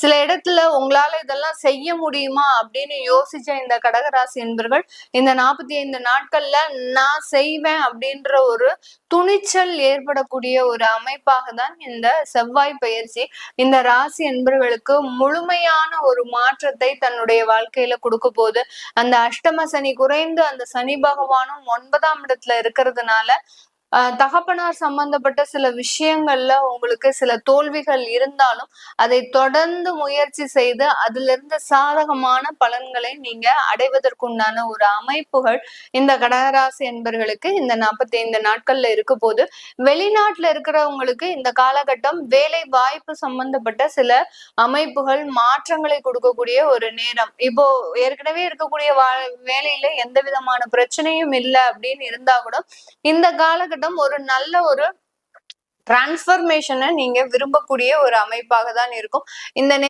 சில இடத்துல உங்களால இதெல்லாம் செய்ய முடியுமா அப்படின்னு யோசிச்ச இந்த கடகராசி என்பர்கள் இந்த 45 நாட்கள்ல நான் செய்வேன் அப்படின்ற ஒரு துணிச்சல் ஏற்படக்கூடிய ஒரு அமைப்பாக தான் இந்த செவ்வாய் பயிற்சி இந்த ராசி என்பவர்களுக்கு முழுமையான ஒரு மாற்றத்தை தன்னுடைய வாழ்க்கையில கொடுக்க போகுது. அந்த அஷ்டம சனி குறைந்து அந்த சனி பகவானும் 9ஆம் இடத்துல இருக்கிறதுனால தகப்பனார் சம்பந்தப்பட்ட சில விஷயங்கள்ல உங்களுக்கு சில தோல்விகள் இருந்தாலும் அதை தொடர்ந்து முயற்சி செய்து அதுல இருந்து சாதகமான பலன்களை நீங்க அடைவதற்குண்டான ஒரு அமைப்புகள் இந்த கடகராசி என்பர்களுக்கு இந்த 45 நாட்கள்ல இருக்க போது. வெளிநாட்டுல இருக்கிறவங்களுக்கு இந்த காலகட்டம் வேலை வாய்ப்பு சம்பந்தப்பட்ட சில அமைப்புகள் மாற்றங்களை கொடுக்கக்கூடிய ஒரு நேரம். இப்போ ஏற்கனவே இருக்கக்கூடிய வேலையில எந்த விதமான பிரச்சனையும் இல்லை அப்படின்னு இருந்தா கூட இந்த காலகட்டம் ஒரு நல்ல ஒரு டிரான்ஸ்பர்மேஷனை நீங்க விரும்பக்கூடிய ஒரு அமைப்பாக தான் இருக்கும். இந்த